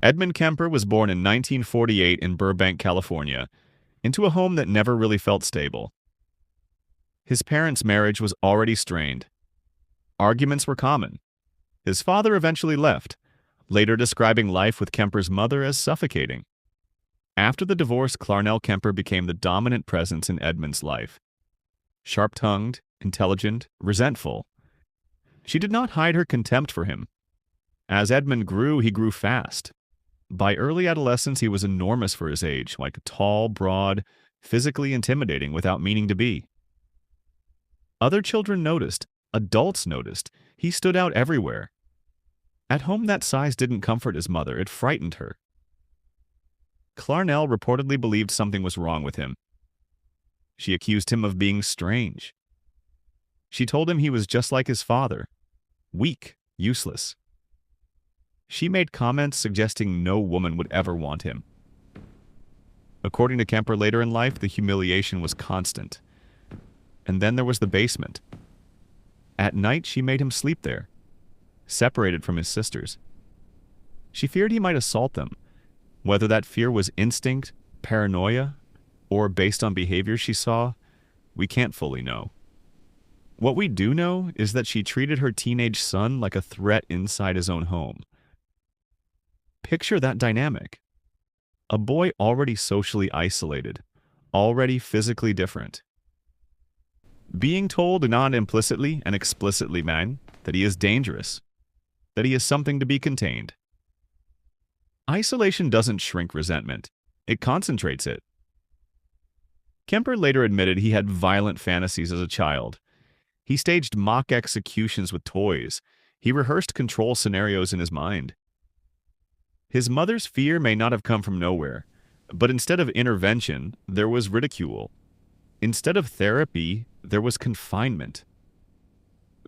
Edmund Kemper was born in 1948 in Burbank, California, into a home that never really felt stable. His parents' marriage was already strained. Arguments were common. His father eventually left, later describing life with Kemper's mother as suffocating. After the divorce, Clarnell Kemper became the dominant presence in Edmund's life. Sharp-tongued, intelligent, resentful. She did not hide her contempt for him. As Edmund grew, he grew fast. By early adolescence, he was enormous for his age, like tall, broad, physically intimidating without meaning to be. Other children noticed, adults noticed, he stood out everywhere. At home, that size didn't comfort his mother, it frightened her. Clarnell reportedly believed something was wrong with him. She accused him of being strange. She told him he was just like his father, weak, useless. She made comments suggesting no woman would ever want him. According to Kemper, later in life, the humiliation was constant. And then there was the basement. At night, she made him sleep there, separated from his sisters. She feared he might assault them. Whether that fear was instinct, paranoia, or based on behavior she saw, we can't fully know. What we do know is that she treated her teenage son like a threat inside his own home. Picture that dynamic. A boy already socially isolated, already physically different. Being told not implicitly and explicitly, that he is dangerous, that he is something to be contained. Isolation doesn't shrink resentment, it concentrates it. Kemper later admitted he had violent fantasies as a child. He staged mock executions with toys. He rehearsed control scenarios in his mind. His mother's fear may not have come from nowhere, but instead of intervention, there was ridicule. Instead of therapy, there was confinement.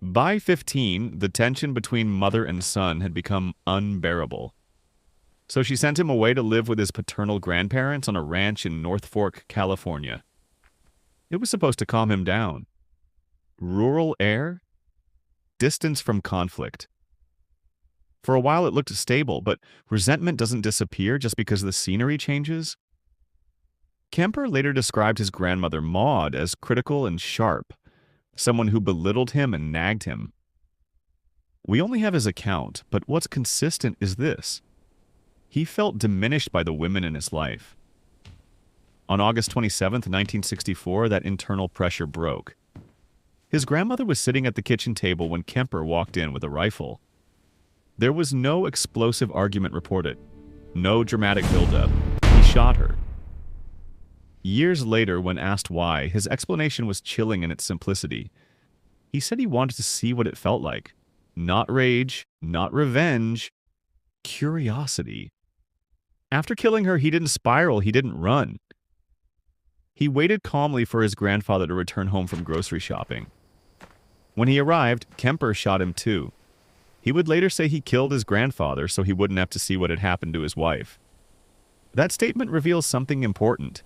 By 15, the tension between mother and son had become unbearable. So she sent him away to live with his paternal grandparents on a ranch in North Fork, California. It was supposed to calm him down. Rural air? Distance from conflict. For a while it looked stable, but resentment doesn't disappear just because the scenery changes. Kemper later described his grandmother Maud as critical and sharp, someone who belittled him and nagged him. We only have his account, but what's consistent is this. He felt diminished by the women in his life. On August 27, 1964, that internal pressure broke. His grandmother was sitting at the kitchen table when Kemper walked in with a rifle. There was no explosive argument reported, no dramatic buildup. He shot her. Years later, when asked why, his explanation was chilling in its simplicity. He said he wanted to see what it felt like. Not rage, not revenge, curiosity. After killing her, he didn't spiral, he didn't run. He waited calmly for his grandfather to return home from grocery shopping. When he arrived, Kemper shot him too. He would later say he killed his grandfather so he wouldn't have to see what had happened to his wife. That statement reveals something important.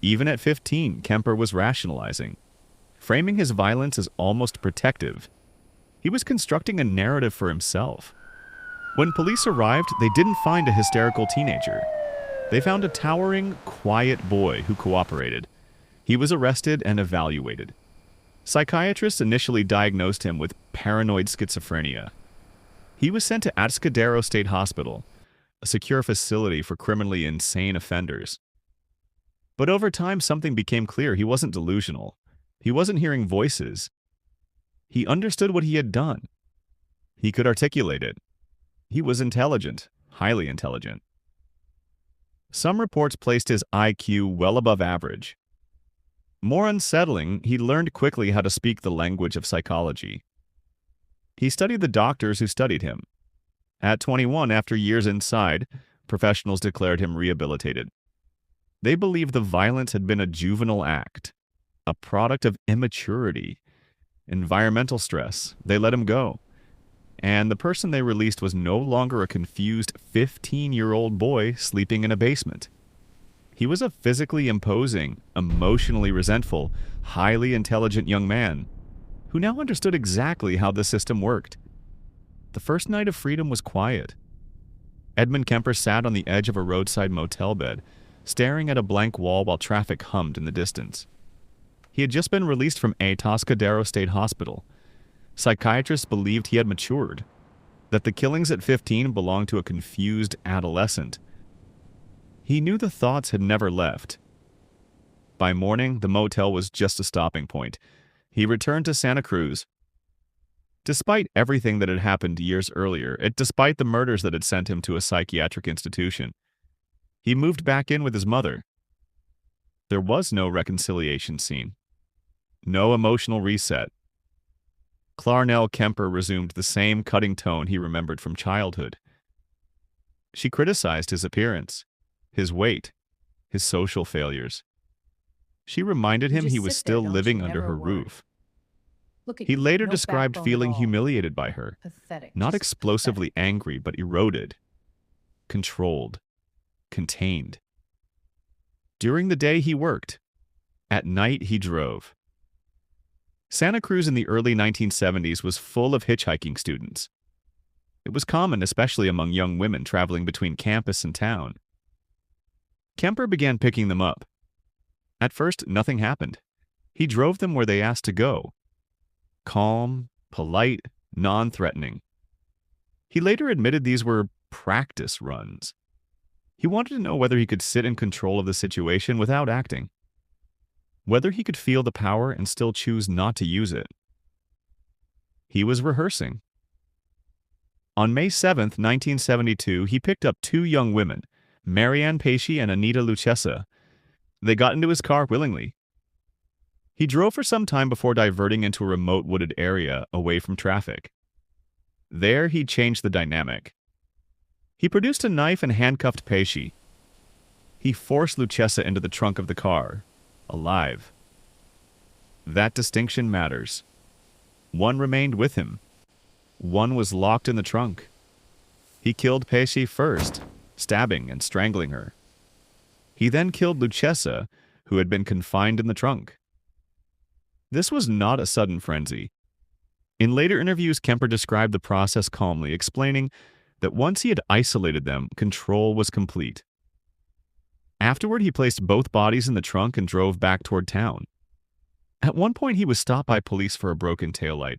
Even at 15, Kemper was rationalizing, framing his violence as almost protective. He was constructing a narrative for himself. When police arrived, they didn't find a hysterical teenager. They found a towering, quiet boy who cooperated. He was arrested and evaluated. Psychiatrists initially diagnosed him with paranoid schizophrenia. He was sent to Atascadero State Hospital, a secure facility for criminally insane offenders. But over time, something became clear. He wasn't delusional. He wasn't hearing voices. He understood what he had done. He could articulate it. He was intelligent, highly intelligent. Some reports placed his IQ well above average. More unsettling, he learned quickly how to speak the language of psychology. He studied the doctors who studied him. At 21, after years inside, professionals declared him rehabilitated. They believed the violence had been a juvenile act, a product of immaturity, environmental stress. They let him go. And the person they released was no longer a confused 15-year-old boy sleeping in a basement. He was a physically imposing, emotionally resentful, highly intelligent young man who now understood exactly how the system worked. The first night of freedom was quiet. Edmund Kemper sat on the edge of a roadside motel bed, staring at a blank wall while traffic hummed in the distance. He had just been released from Atascadero State Hospital. Psychiatrists believed he had matured, that the killings at 15 belonged to a confused adolescent. He knew the thoughts had never left. By morning, the motel was just a stopping point. He returned to Santa Cruz. Despite everything that had happened years earlier, despite the murders that had sent him to a psychiatric institution, he moved back in with his mother. There was no reconciliation scene. No emotional reset. Clarnell Kemper resumed the same cutting tone he remembered from childhood. She criticized his appearance, his weight, his social failures. She reminded him he was still living under her roof. He later described feeling humiliated by her, not explosively angry, but eroded, controlled, contained. During the day he worked. At night he drove. Santa Cruz in the early 1970s was full of hitchhiking students. It was common, especially among young women traveling between campus and town. Kemper began picking them up. At first, nothing happened. He drove them where they asked to go. Calm, polite, non-threatening. He later admitted these were practice runs. He wanted to know whether he could sit in control of the situation without acting. Whether he could feel the power and still choose not to use it. He was rehearsing. On May 7th, 1972, he picked up two young women, Marianne Pesci and Anita Lucchesa. They got into his car willingly. He drove for some time before diverting into a remote wooded area away from traffic. There, he changed the dynamic. He produced a knife and handcuffed Pesci. He forced Lucchesa into the trunk of the car, alive. That distinction matters. One remained with him. One was locked in the trunk. He killed Pesci first, stabbing and strangling her. He then killed Lucchesa, who had been confined in the trunk. This was not a sudden frenzy. In later interviews, Kemper described the process calmly, explaining that once he had isolated them, control was complete. Afterward, he placed both bodies in the trunk and drove back toward town. At one point, he was stopped by police for a broken taillight.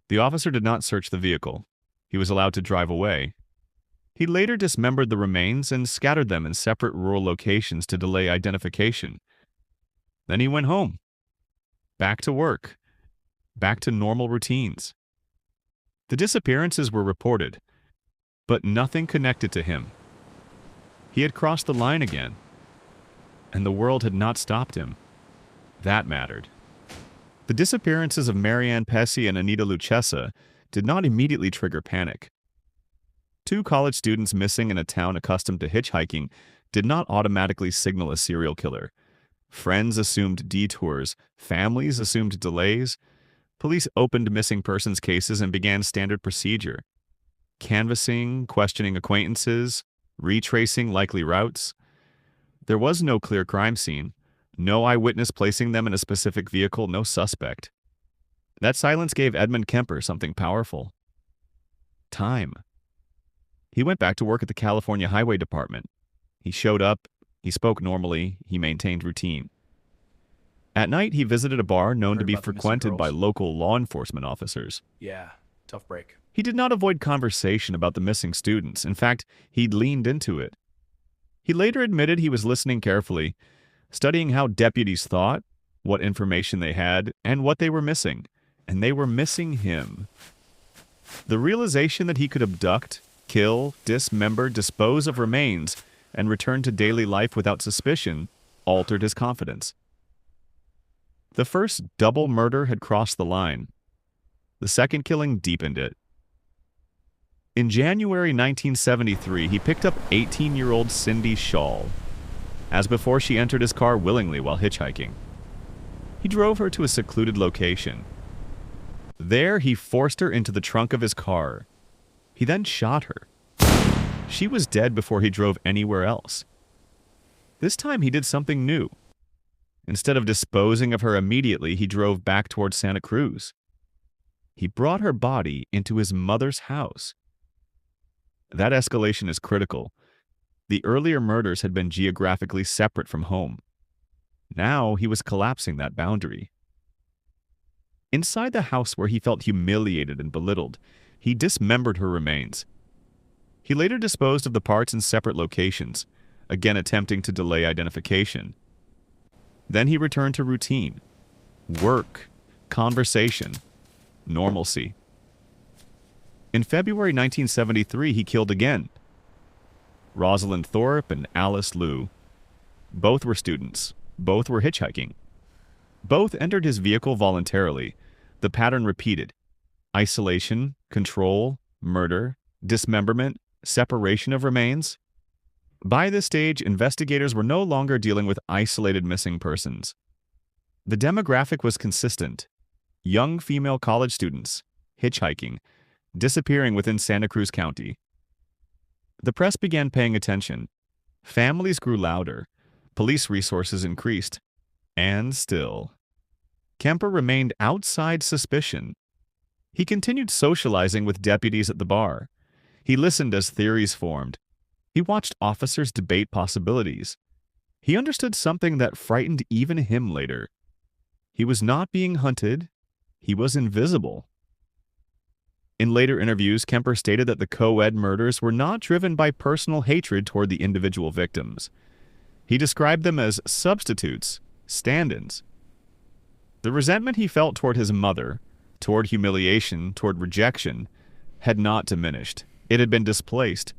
The officer did not search the vehicle. He was allowed to drive away. He later dismembered the remains and scattered them in separate rural locations to delay identification. Then he went home. Back to work. Back to normal routines. The disappearances were reported, but nothing connected to him. He had crossed the line again, and the world had not stopped him. That mattered. The disappearances of Marianne Pesci and Anita Lucchesa did not immediately trigger panic. Two college students missing in a town accustomed to hitchhiking did not automatically signal a serial killer. Friends assumed detours, families assumed delays. Police opened missing persons cases and began standard procedure. Canvassing, questioning acquaintances, retracing likely routes. There was no clear crime scene, no eyewitness placing them in a specific vehicle, no suspect. That silence gave Edmund Kemper something powerful. Time. He went back to work at the California Highway Department. He showed up, he spoke normally, he maintained routine. At night, he visited a bar known to be frequented by local law enforcement officers. Yeah, tough break. He did not avoid conversation about the missing students. In fact, he'd leaned into it. He later admitted he was listening carefully, studying how deputies thought, what information they had, and what they were missing. And they were missing him. The realization that he could abduct, kill, dismember, dispose of remains, and return to daily life without suspicion altered his confidence. The first double murder had crossed the line. The second killing deepened it. In January 1973, he picked up 18-year-old Cindy Schall. As before, she entered his car willingly while hitchhiking. He drove her to a secluded location. There, he forced her into the trunk of his car. He then shot her. She was dead before he drove anywhere else. This time, he did something new. Instead of disposing of her immediately, he drove back toward Santa Cruz. He brought her body into his mother's house. That escalation is critical. The earlier murders had been geographically separate from home. Now he was collapsing that boundary. Inside the house where he felt humiliated and belittled, he dismembered her remains. He later disposed of the parts in separate locations, again attempting to delay identification. Then he returned to routine, work, conversation, normalcy. In February 1973, he killed again. Rosalind Thorpe and Alice Liu. Both were students. Both were hitchhiking. Both entered his vehicle voluntarily. The pattern repeated. Isolation, control, murder, dismemberment, separation of remains. By this stage, investigators were no longer dealing with isolated missing persons. The demographic was consistent. Young female college students, hitchhiking, disappearing within Santa Cruz County. The press began paying attention. Families grew louder. Police resources increased. And still, Kemper remained outside suspicion. He continued socializing with deputies at the bar. He listened as theories formed. He watched officers debate possibilities. He understood something that frightened even him later. He was not being hunted. He was invisible. In later interviews, Kemper stated that the co-ed murders were not driven by personal hatred toward the individual victims. He described them as substitutes, stand-ins. The resentment he felt toward his mother, toward humiliation, toward rejection, had not diminished. It had been displaced.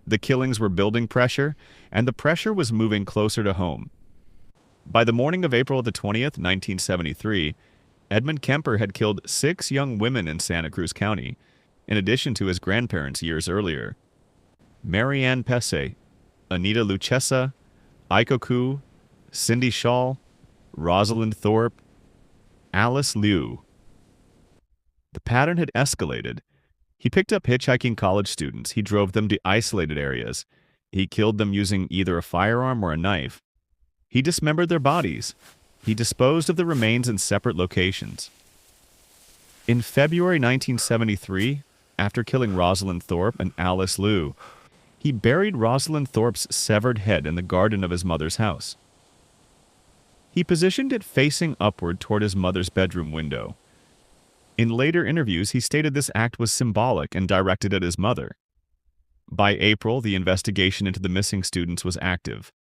The killings were building pressure, and the pressure was moving closer to home. By the morning of April the 20th, 1973, Edmund Kemper had killed 6 young women in Santa Cruz County, in addition to his grandparents years earlier. Mary Ann Pesse, Anita Lucchesa, Aikoku, Cindy Shaw, Rosalind Thorpe, Alice Liu. The pattern had escalated. He picked up hitchhiking college students. He drove them to isolated areas. He killed them using either a firearm or a knife. He dismembered their bodies. He disposed of the remains in separate locations. In February 1973, after killing Rosalind Thorpe and Alice Liu, he buried Rosalind Thorpe's severed head in the garden of his mother's house. He positioned it facing upward toward his mother's bedroom window. In later interviews, he stated this act was symbolic and directed at his mother. By April, the investigation into the missing students was active.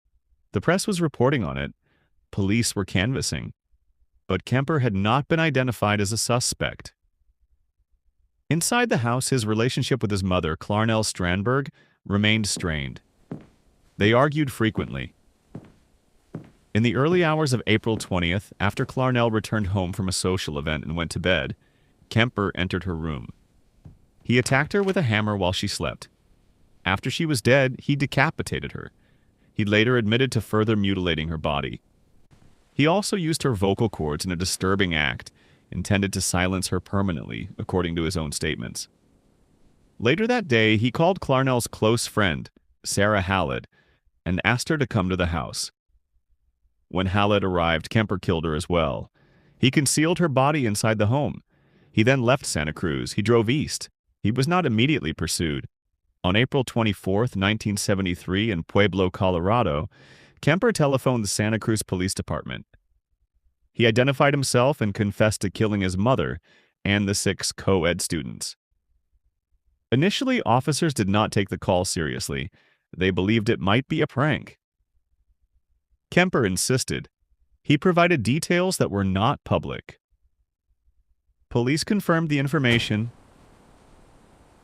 The press was reporting on it. Police were canvassing. But Kemper had not been identified as a suspect. Inside the house, his relationship with his mother, Clarnell Strandberg, remained strained. They argued frequently. In the early hours of April 20th, after Clarnell returned home from a social event and went to bed, Kemper entered her room. He attacked her with a hammer while she slept. After she was dead, he decapitated her. He later admitted to further mutilating her body. He also used her vocal cords in a disturbing act, intended to silence her permanently, according to his own statements. Later that day, he called Clarnell's close friend, Sarah Hallett, and asked her to come to the house. When Hallett arrived, Kemper killed her as well. He concealed her body inside the home. He then left Santa Cruz. He drove east. He was not immediately pursued. On April 24, 1973, in Pueblo, Colorado, Kemper telephoned the Santa Cruz Police Department. He identified himself and confessed to killing his mother and the 6 co-ed students. Initially, officers did not take the call seriously. They believed it might be a prank. Kemper insisted. He provided details that were not public. Police confirmed the information.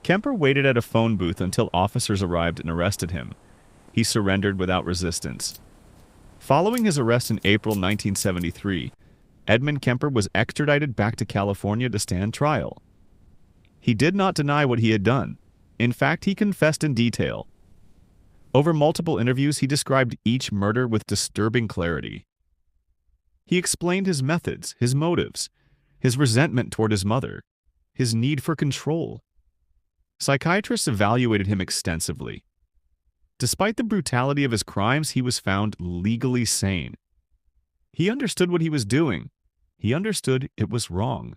Kemper waited at a phone booth until officers arrived and arrested him. He surrendered without resistance. Following his arrest in April 1973, Edmund Kemper was extradited back to California to stand trial. He did not deny what he had done. In fact, he confessed in detail. Over multiple interviews, he described each murder with disturbing clarity. He explained his methods, his motives, his resentment toward his mother, his need for control. Psychiatrists evaluated him extensively. Despite the brutality of his crimes, he was found legally sane. He understood what he was doing. He understood it was wrong.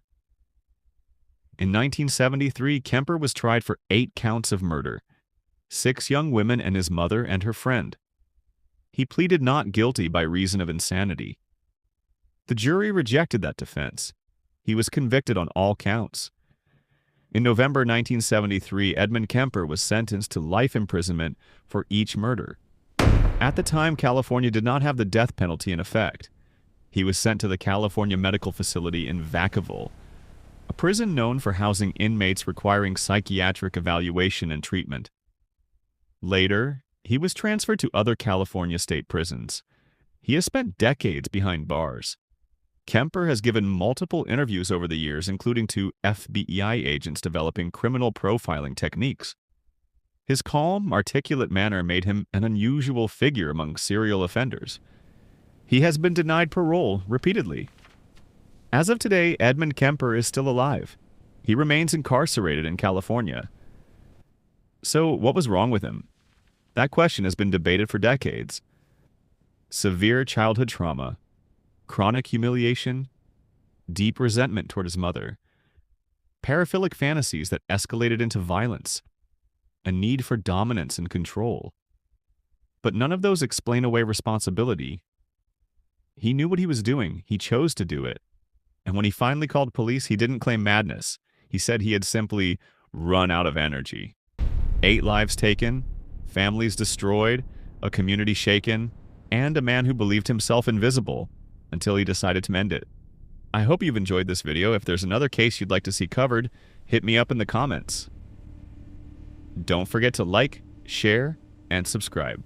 In 1973, Kemper was tried for 8 counts of murder. 6 young women and his mother and her friend. He pleaded not guilty by reason of insanity. The jury rejected that defense. He was convicted on all counts. In November 1973, Edmund Kemper was sentenced to life imprisonment for each murder. At the time, California did not have the death penalty in effect. He was sent to the California Medical Facility in Vacaville, a prison known for housing inmates requiring psychiatric evaluation and treatment. Later, he was transferred to other California state prisons. He has spent decades behind bars. Kemper has given multiple interviews over the years, including to FBI agents developing criminal profiling techniques. His calm, articulate manner made him an unusual figure among serial offenders. He has been denied parole repeatedly. As of today, Edmund Kemper is still alive. He remains incarcerated in California. So, what was wrong with him? That question has been debated for decades. Severe childhood trauma, chronic humiliation, deep resentment toward his mother, paraphilic fantasies that escalated into violence, a need for dominance and control. But none of those explain away responsibility. He knew what he was doing. He chose to do it. And when he finally called police, he didn't claim madness. He said he had simply run out of energy. 8 lives taken, families destroyed, a community shaken, and a man who believed himself invisible until he decided to mend it. I hope you've enjoyed this video. If there's another case you'd like to see covered, hit me up in the comments. Don't forget to like, share, and subscribe.